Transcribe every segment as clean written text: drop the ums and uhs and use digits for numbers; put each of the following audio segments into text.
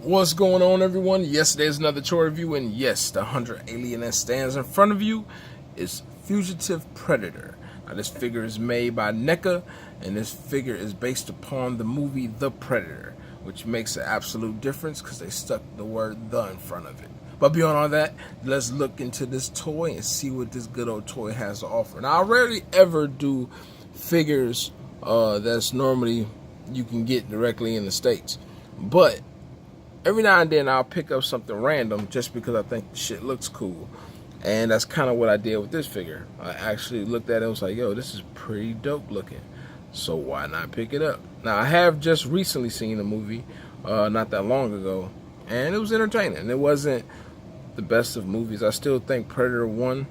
What's going on, everyone? Yes, there's another toy review, and yes, the 100 alien that stands in front of you is Fugitive Predator. Now, this figure is made by Neca, and this figure is based upon the movie The Predator, which makes an absolute difference because they stuck the word "the" in front of it. But beyond all that, let's look into this toy and see what this good old toy has to offer. Now, I rarely ever do figures that's normally you can get directly in the States, but every now and then I'll pick up something random just because I think the shit looks cool. And that's kind of what I did with this figure. I actually looked at it and was like, yo, this is pretty dope looking. So why not pick it up? Now, I have just recently seen the movie not that long ago, and it was entertaining. It wasn't the best of movies. I still think Predator 1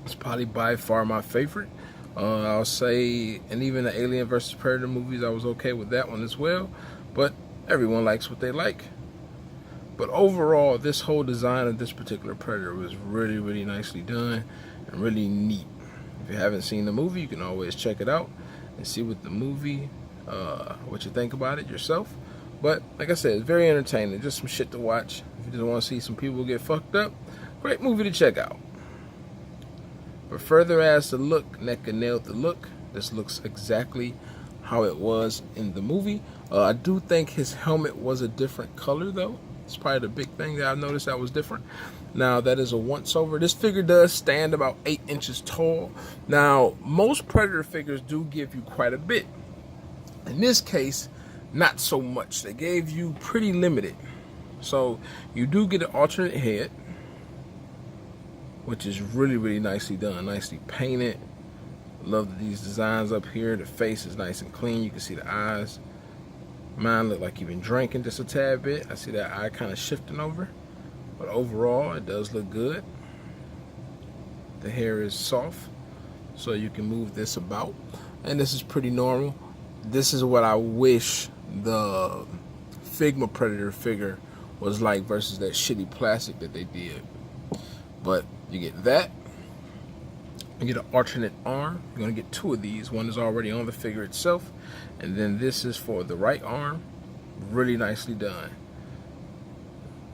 is probably by far my favorite. I'll say, and even the Alien vs. Predator movies, I was okay with that one as well. But everyone likes what they like. But overall, this whole design of this particular Predator was really, really nicely done and really neat. If you haven't seen the movie, you can always check it out and see what the movie, what you think about it yourself. But like I said, it's very entertaining. Just some shit to watch. If you just want to see some people get fucked up, great movie to check out. But further as the look, Neca nailed the look. This looks exactly how it was in the movie. I do think his helmet was a different color though. It's probably the big thing that I've noticed that was different. Now, that is a once over. This figure does stand about 8 inches tall. Now, most Predator figures do give you quite a bit. In this case, not so much. They gave you pretty limited. So you do get an alternate head, which is really, really nicely done, nicely painted. Love these designs up here. The face is nice and clean. You can see the eyes. Mine look like you've been drinking just a tad bit. I see that eye kind of shifting over. But overall, it does look good. The hair is soft, so you can move this about. And this is pretty normal. This is what I wish the Figma Predator figure was like versus that shitty plastic that they did. But you get that. You get an alternate arm. You're going to get 2 of these. One is already on the figure itself, and then this is for the right arm. Really nicely done.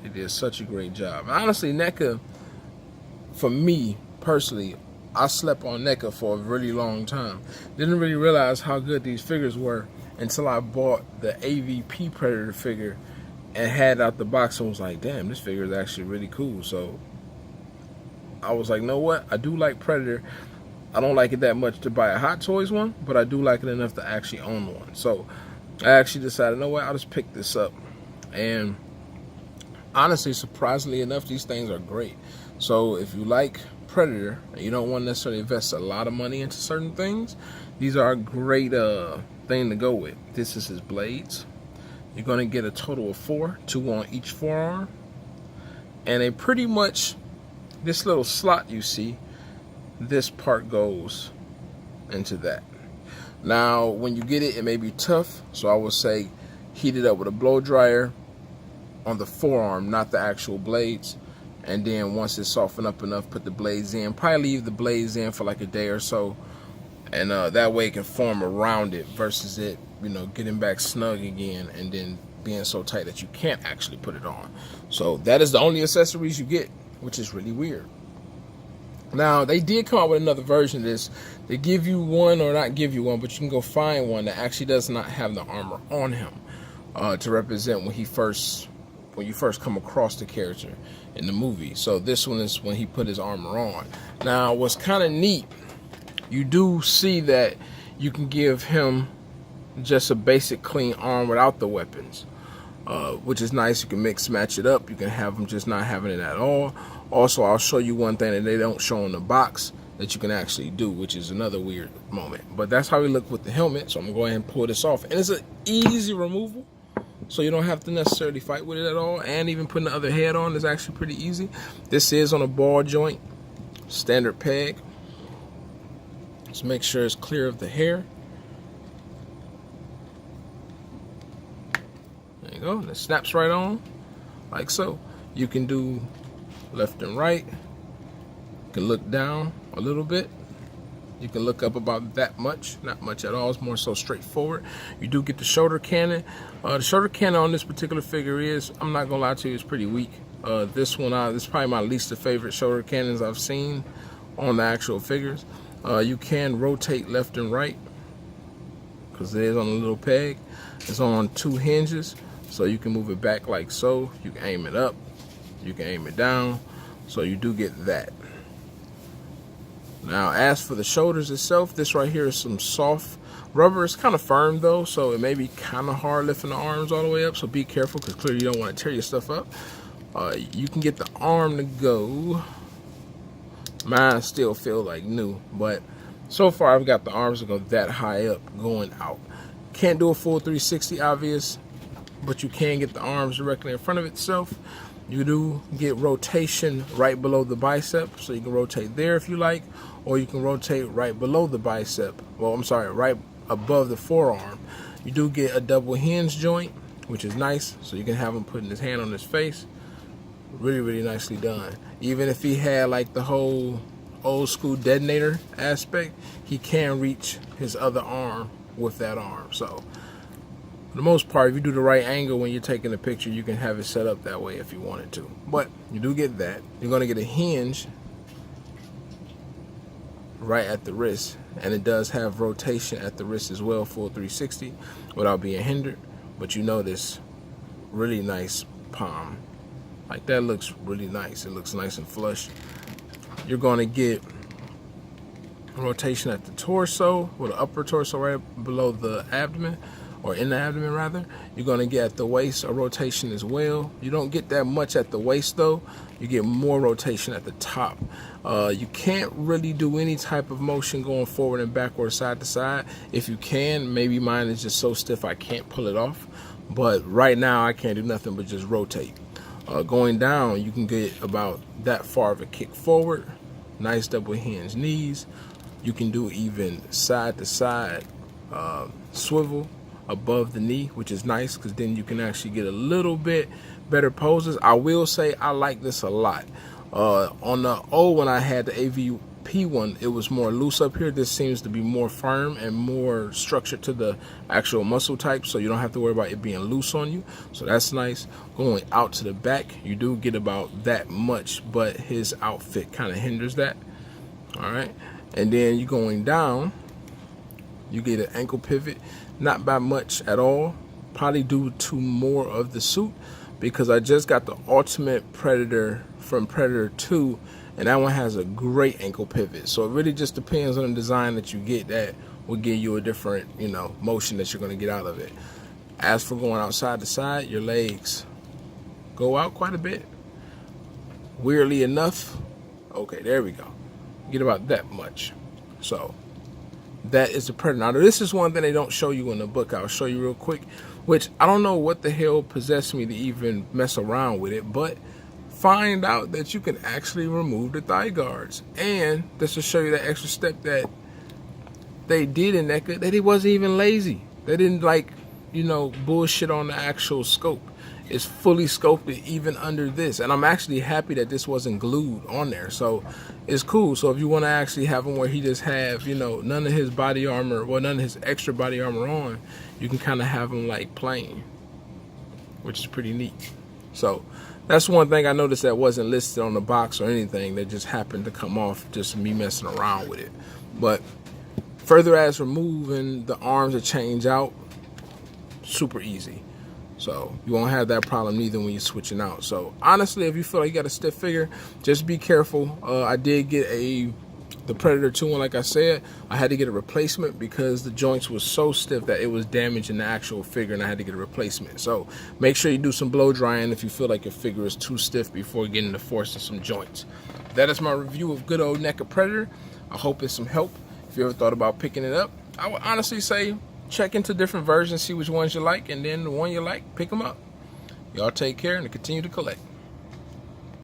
They did such a great job. Honestly, Neca, for me personally, I slept on Neca for a really long time. Didn't really realize how good these figures were until I bought the AVP Predator figure and had out the box and was like, damn, this figure is actually really cool. So I was like, know what? I do like Predator. I don't like it that much to buy a Hot Toys one, but I do like it enough to actually own one. So I actually decided, know what? I'll just pick this up. And honestly, surprisingly enough, these things are great. So if you like Predator and you don't want to necessarily invest a lot of money into certain things, these are a great thing to go with. This is his blades. You're going to get a total of 4, 2 on each forearm. And they pretty much, this little slot you see, this part goes into that. Now, when you get it, it may be tough, so I would say heat it up with a blow dryer on the forearm, not the actual blades. And then once it's softened up enough, put the blades in. Probably leave the blades in for like a day or so, and that way it can form around it versus it, you know, getting back snug again and then being so tight that you can't actually put it on. So that is the only accessories you get, which is really weird. Now, they did come out with another version of this. They give you one, or not give you one, but you can go find one that actually does not have the armor on him to represent when you first come across the character in the movie. So this one is when he put his armor on. Now, what's kind of neat, you do see that you can give him just a basic clean arm without the weapons. Which is nice. You can mix match it up. You can have them just not having it at all. Also, I'll show you one thing that they don't show in the box that you can actually do, which is another weird moment. But that's how we look with the helmet. So I'm going to go ahead and pull this off. And it's an easy removal, so you don't have to necessarily fight with it at all. And even putting the other head on is actually pretty easy. This is on a ball joint, standard peg. Just make sure it's clear of the hair. There you go. And it snaps right on, like so. You can do left and right. You can look down a little bit. You can look up about that much, not much at all. It's more so straightforward. You do get the shoulder cannon. The shoulder cannon on this particular figure is, I'm not gonna lie to you, it's pretty weak. This is probably my least favorite shoulder cannons I've seen on the actual figures. You can rotate left and right because it is on a little peg. It's on 2 hinges, so you can move it back like so. You can aim it up, you can aim it down, so you do get that. Now, as for the shoulders itself, this right here is some soft rubber. It's kind of firm though, so it may be kind of hard lifting the arms all the way up, so be careful because clearly you don't want to tear your stuff up. You can get the arm to go. Mine still feel like new, but so far I've got the arms to go that high up going out. Can't do a full 360 obvious, but you can get the arms directly in front of itself. You do get rotation right below the bicep, so you can rotate there if you like, or you can rotate right below the bicep. Well, I'm sorry, right above the forearm. You do get a double hinge joint, which is nice, so you can have him putting his hand on his face. Really, really nicely done. Even if he had like the whole old school detonator aspect, he can reach his other arm with that arm. So for the most part, if you do the right angle when you're taking the picture, you can have it set up that way if you wanted to. But you do get that. You're going to get a hinge right at the wrist, and it does have rotation at the wrist as well, full 360 without being hindered. But you notice really nice palm. Like that looks really nice. It looks nice and flush. You're going to get rotation at the torso, with the upper torso right below the abdomen, or in the abdomen rather. You're going to get at the waist a rotation as well. You don't get that much at the waist though. You get more rotation at the top. You can't really do any type of motion going forward and backward, side to side. If you can, maybe mine is just so stiff I can't pull it off. But right now I can't do nothing but just rotate. Going down, you can get about that far of a kick forward. Nice double hinge knees. You can do even side to side swivel above the knee, which is nice because then you can actually get a little bit better poses. I will say I like this a lot. On the old one I had, the AVP one, it was more loose up here. This seems to be more firm and more structured to the actual muscle type, so you don't have to worry about it being loose on you. So that's nice. Going out to the back, you do get about that much, but his outfit kind of hinders that. All right, and then you going down, you get an ankle pivot, not by much at all, probably due to more of the suit, because I just got the Ultimate Predator from Predator 2, and that one has a great ankle pivot. So it really just depends on the design that you get that will give you a different, motion that you're going to get out of it. As for going outside to side, your legs go out quite a bit. Weirdly enough, okay, there we go. Get about that much. So that is the Predator. Now this is one thing they don't show you in the book. I'll show you real quick, which I don't know what the hell possessed me to even mess around with it, but find out that you can actually remove the thigh guards. And this will show you that extra step that they did in Neca, that he wasn't even lazy. They didn't bullshit on the actual scope. It's fully sculpted even under this, and I'm actually happy that this wasn't glued on there, so it's cool. So if you want to actually have him where he just have none of his body armor, well, none of his extra body armor on, you can kind of have him like plain, which is pretty neat. So that's one thing I noticed that wasn't listed on the box or anything, that just happened to come off just me messing around with it. But further as removing the arms to change out, super easy. So you won't have that problem neither when you're switching out. So honestly, if you feel like you got a stiff figure, just be careful. I did get the Predator 2 one, like I said. I had to get a replacement because the joints was so stiff that it was damaging the actual figure, and I had to get a replacement. So make sure you do some blow drying if you feel like your figure is too stiff before getting to forcing some joints. That is my review of good old Neca Predator. I hope it's some help. If you ever thought about picking it up, I would honestly say check into different versions, see which ones you like, and then the one you like, pick them up. Y'all take care and continue to collect.